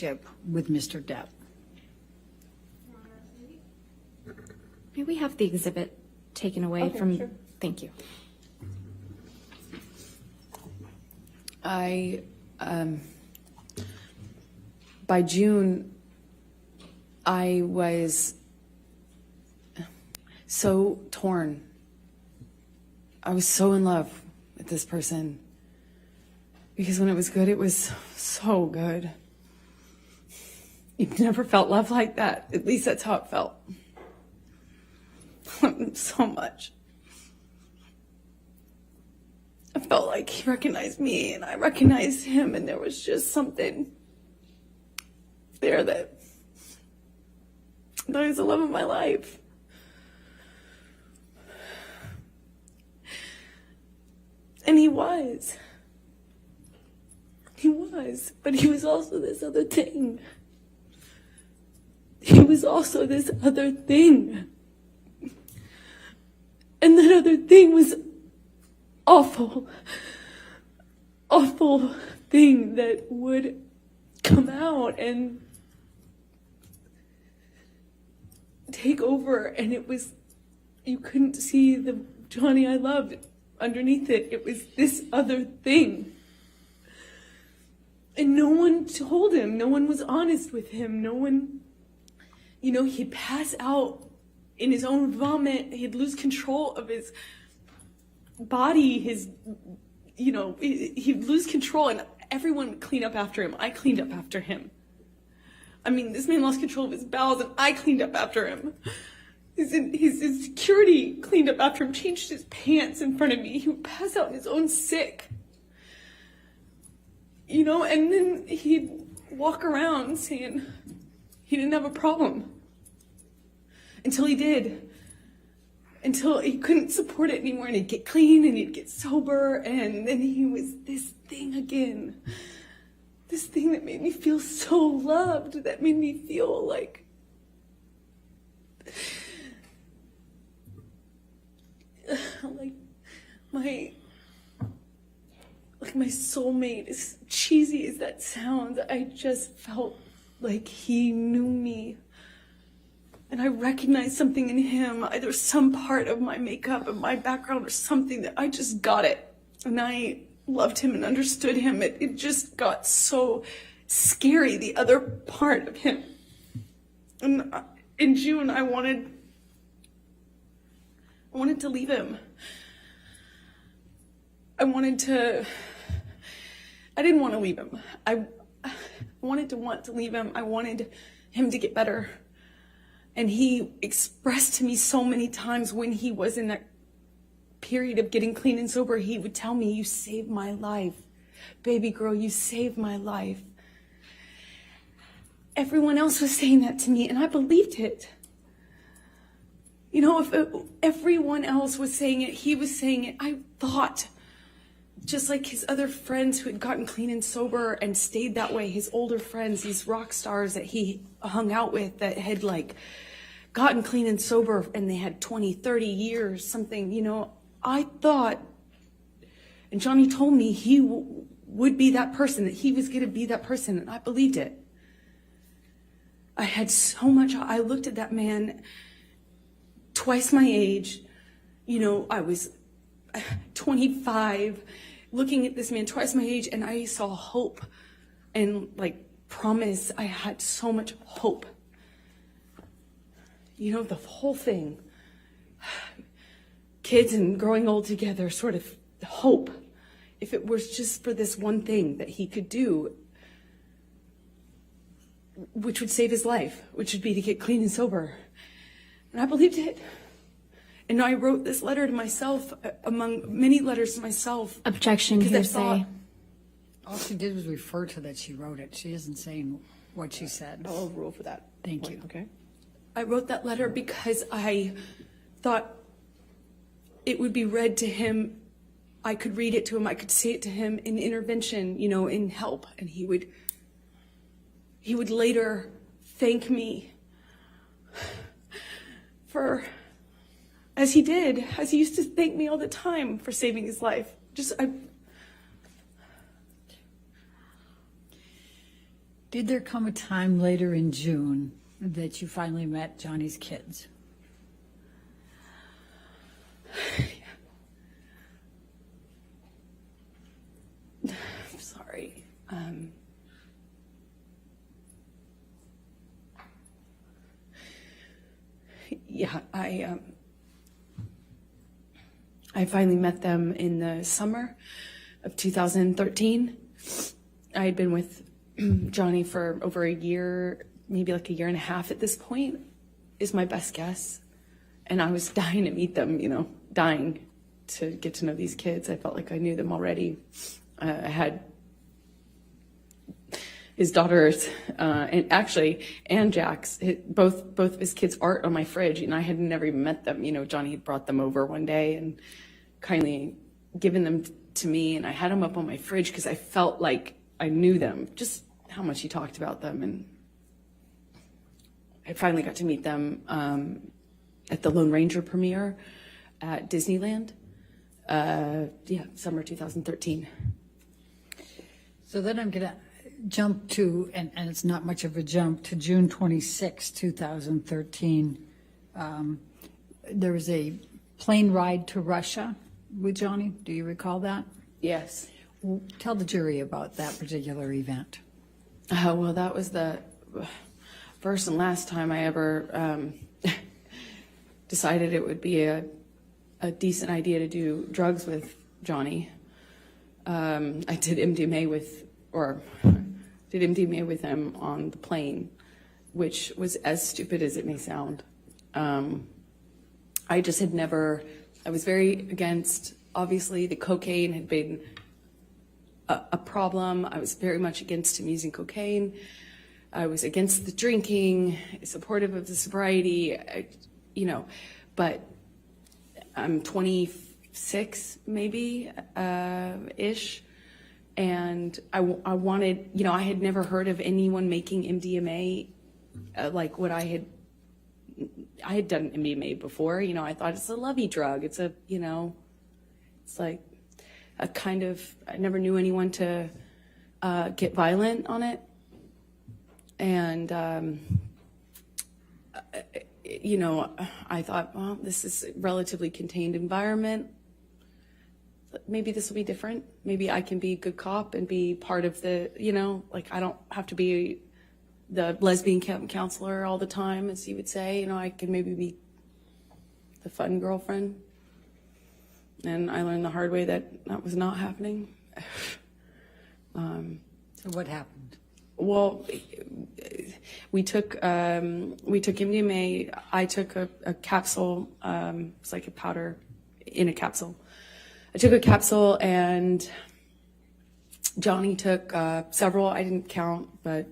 relationship with Mr. Depp. May we have the exhibit taken away from... Sure. Thank you. By June, I was so torn. I was so in love with this person. Because when it was good, it was so good. You've never felt love like that. At least that's how it felt. So much. I felt like he recognized me and I recognized him, and there was just something there that was the love of my life. And he was. He was, but he was also this other thing. He was also this other thing. And that other thing was awful, awful thing that would come out and take over. And it was, you couldn't see the Johnny I loved underneath it. It was this other thing. And no one told him. No one was honest with him. No one, he'd pass out in his own vomit. He'd lose control of his body, he'd lose control, and everyone would clean up after him. I cleaned up after him. I mean, this man lost control of his bowels, and I cleaned up after him. His security cleaned up after him, changed his pants in front of me. He would pass out in his own sick. And then he'd walk around saying he didn't have a problem. Until he did. Until he couldn't support it anymore, and he'd get clean and he'd get sober, and then he was this thing again. This thing that made me feel so loved, that made me feel like my soulmate. As cheesy as that sounds, I just felt like he knew me. And I recognized something in him, either some part of my makeup and my background or something, that I just got it. And I loved him and understood him. It just got so scary, the other part of him. And in June, I wanted to leave him. I didn't want to leave him. I wanted to leave him. I wanted him to get better. And he expressed to me so many times when he was in that period of getting clean and sober, he would tell me, "You saved my life. Baby girl, you saved my life." Everyone else was saying that to me, and I believed it. If everyone else was saying it, he was saying it. I thought, just like his other friends who had gotten clean and sober and stayed that way, his older friends, these rock stars that he hung out with that had gotten clean and sober and they had 20, 30 years, something, I thought, and Johnny told me he would be that person, that he was going to be that person, and I believed it. I had so much, I looked at that man twice my age, I was 25, looking at this man twice my age, and I saw hope and promise. I had so much hope. The whole thing, kids and growing old together, sort of hope. If it was just for this one thing that he could do, which would save his life, which would be to get clean and sober. And I believed it. And I wrote this letter to myself, among many letters to myself. Objection, hearsay. All she did was refer to that she wrote it. She isn't saying what she said. I'll rule for that. Thank you. Okay. I wrote that letter because I thought it would be read to him. I could read it to him. I could say it to him in intervention, in help. And he would later thank me for, as he used to thank me all the time for saving his life. Did there come a time later in June that you finally met Johnny's kids? I'm sorry. Yeah, I finally met them in the summer of 2013. I had been with Johnny for over a year, maybe like a year and a half at this point, is my best guess. And I was dying to meet them, dying to get to know these kids. I felt like I knew them already. I had his daughters, and Jack's, both of his kids' art on my fridge, and I had never even met them. Johnny had brought them over one day and kindly given them to me, and I had them up on my fridge because I felt like I knew them, just how much he talked about them. And I finally got to meet them at the Lone Ranger premiere at Disneyland. Summer 2013. So then I'm going to jump to, and it's not much of a jump, to June 26, 2013. There was a plane ride to Russia with Johnny. Do you recall that? Yes. Tell the jury about that particular event. Well, that was the first and last time I ever decided it would be a decent idea to do drugs with Johnny. I did MDMA with him on the plane, which was as stupid as it may sound. I just had never, I was very against, obviously the cocaine had been a problem. I was very much against him using cocaine. I was against the drinking, supportive of the sobriety, but I'm 26 maybe, ish. And I wanted, I had never heard of anyone making MDMA like what I had done MDMA before. I thought it's a lovey drug. It's a, it's like a kind of, I never knew anyone to get violent on it. And, I thought, well, this is a relatively contained environment. Maybe this will be different. Maybe I can be a good cop and be part of the, I don't have to be the lesbian counselor all the time, as you would say. I can maybe be the fun girlfriend. And I learned the hard way that was not happening. So what happened? Well, we took MDMA. I took a capsule. It's like a powder in a capsule. I took a capsule, and Johnny took several. I didn't count, but